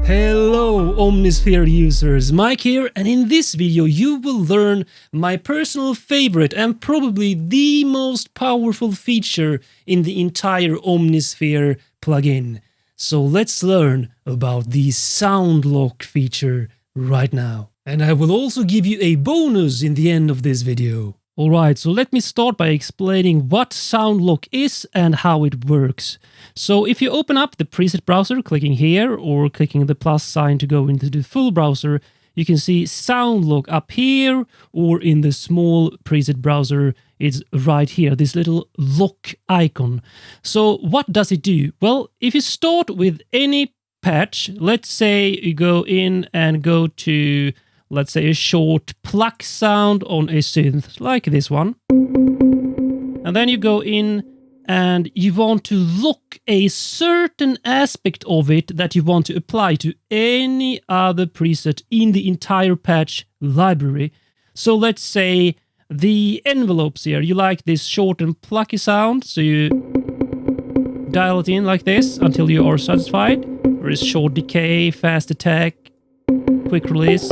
Hello Omnisphere users, Mike here, and in this video you will learn my personal favorite and probably the most powerful feature in the entire Omnisphere plugin. So let's learn about the sound lock feature right now. And I will also give you a bonus in the end of this video. Alright, so let me start by explaining what sound lock is and how it works. So if you open up the preset browser, clicking here or clicking the plus sign to go into the full browser, you can see sound lock up here, or in the small preset browser, it's right here, this little lock icon. So what does it do? Well, if you start with any patch, let's say you go in and go to, let's say, a short pluck sound on a synth, like this one. And then you go in and you want to lock a certain aspect of it that you want to apply to any other preset in the entire patch library. So let's say the envelopes here, you like this short and plucky sound, so you dial it in like this until you are satisfied. There is short decay, fast attack, quick release.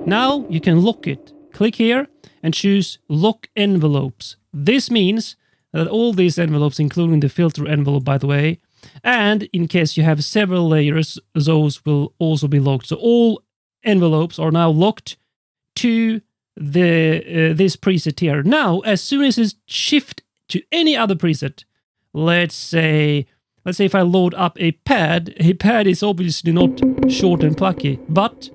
Now you can lock it. Click here and choose lock envelopes. This means that all these envelopes, including the filter envelope by the way, and in case you have several layers, those will also be locked. So all envelopes are now locked to the this preset here. Now, as soon as it's shift to any other preset, let's say if I load up a pad is obviously not short and plucky, but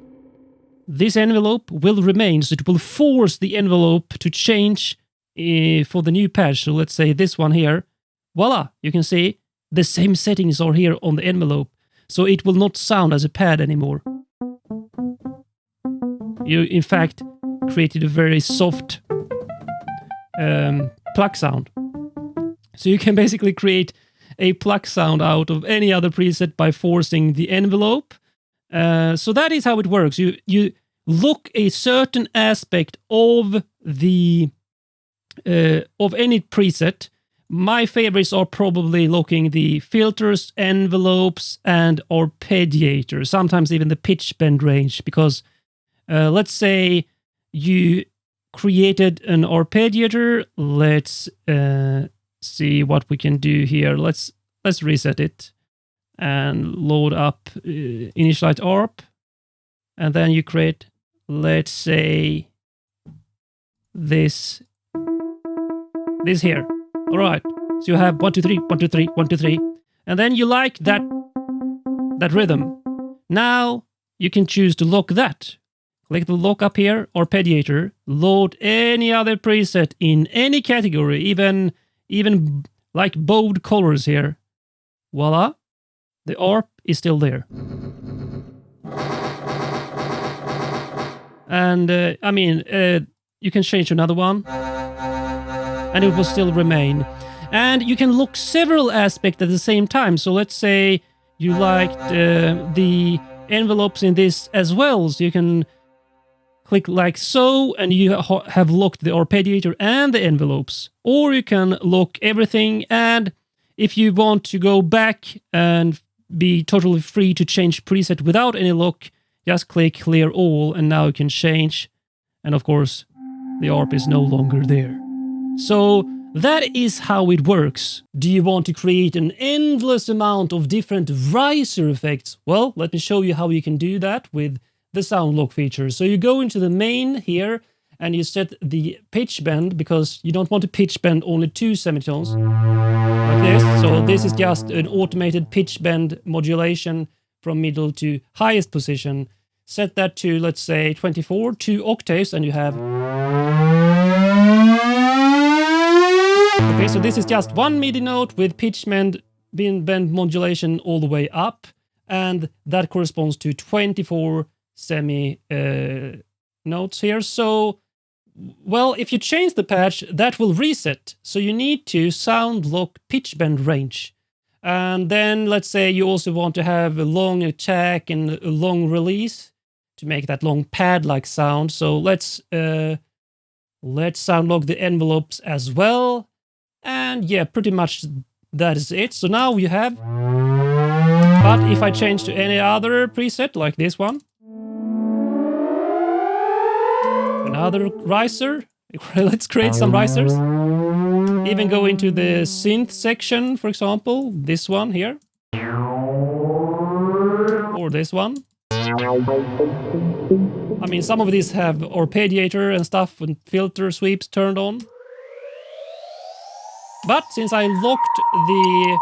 this envelope will remain, so it will force the envelope to change for the new patch. So let's say this one here, voila, you can see the same settings are here on the envelope, so it will not sound as a pad anymore. You in fact created a very soft pluck sound. So you can basically create a pluck sound out of any other preset by forcing the envelope. So that is how it works. You lock a certain aspect of the of any preset. My favorites are probably locking the filters, envelopes, and arpeggiator. Sometimes even the pitch bend range, because let's say you created an arpeggiator. Let's see what we can do here. Let's reset it and load up initialize arp, and then you create, let's say, this here. All right, so you have 1 2 3 1 2 3 1 2 3, and then you like that rhythm. Now you can choose to lock that. Click the lock up here, arpeggiator, load any other preset in any category, even like bold colors here. Voila, the ARP is still there. And you can change another one, and it will still remain. And you can lock several aspects at the same time. So let's say you liked the envelopes in this as well, so you can click like so, and you have locked the arpeggiator and the envelopes. Or you can lock everything, and if you want to go back and be totally free to change preset without any lock, just click clear all, and now you can change. And of course, the ARP is no longer there. So that is how it works. Do you want to create an endless amount of different riser effects? Well, let me show you how you can do that with the sound lock feature. So you go into the main here and you set the pitch bend, because you don't want to pitch bend only 2 semitones like this. So this is just an automated pitch bend modulation from middle to highest position. Set that to, let's say, 24, 2 octaves, and you have... Okay, so this is just one MIDI note with pitch bend modulation all the way up, and that corresponds to 24 semi notes here. So, well, if you change the patch, that will reset. So you need to sound lock pitch bend range. And then let's say you also want to have a long attack and a long release to make that long pad-like sound. So let's sound lock the envelopes as well. And yeah, pretty much that is it. So now you have But if I change to any other preset, like this one, another riser, let's create some risers. Even go into the synth section, for example, this one here. Or this one. I mean, some of these have Arpeggiator and stuff and filter sweeps turned on. But since I locked the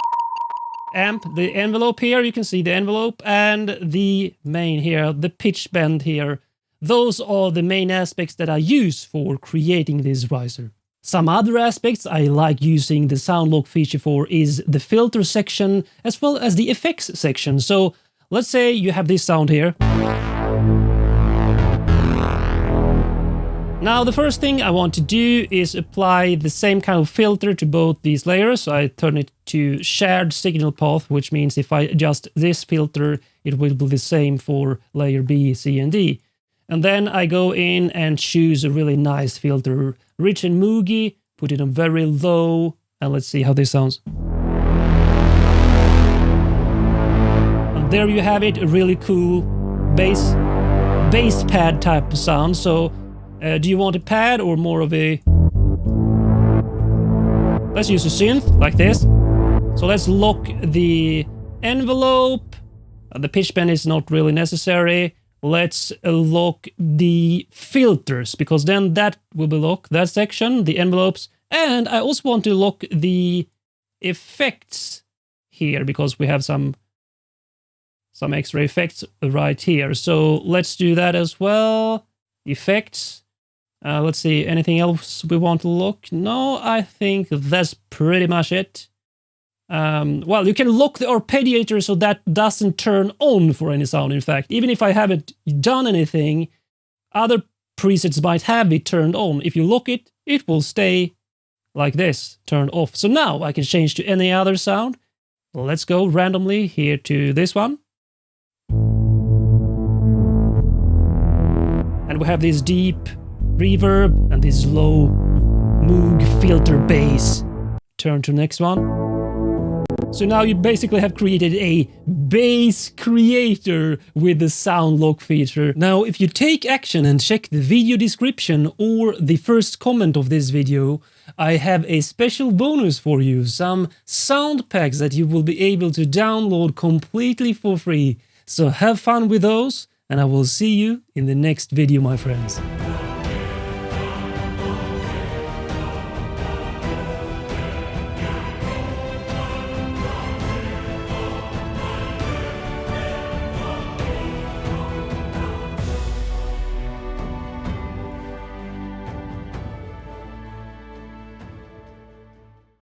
amp, the envelope here, you can see the envelope and the main here, the pitch bend here. Those are the main aspects that I use for creating this riser. Some other aspects I like using the sound lock feature for is the filter section as well as the effects section. So let's say you have this sound here. Now the first thing I want to do is apply the same kind of filter to both these layers. So I turn it to shared signal path, which means if I adjust this filter, it will be the same for layer B, C, and D. And then I go in and choose a really nice filter, rich and moogie, put it on very low, and let's see how this sounds. And there you have it, a really cool bass pad type of sound. So do you want a pad or more of a... Let's use a synth, like this. So let's lock the envelope. The pitch bend is not really necessary. Let's lock the filters, because then that will be locked, that section, the envelopes. And I also want to lock the effects here, because we have some extra effects right here. So let's do that as well. Effects. Let's see, anything else we want to lock? No, I think that's pretty much it. Well, you can lock the Arpeggiator so that doesn't turn on for any sound, in fact. Even if I haven't done anything, other presets might have it turned on. If you lock it, it will stay like this, turned off. So now I can change to any other sound. Let's go randomly here to this one. And we have this deep reverb and this low moog filter bass. Turn to next one. So now you basically have created a bass creator with the sound lock feature. Now, if you take action and check the video description or the first comment of this video, I have a special bonus for you, some sound packs that you will be able to download completely for free. So have fun with those, and I will see you in the next video, my friends.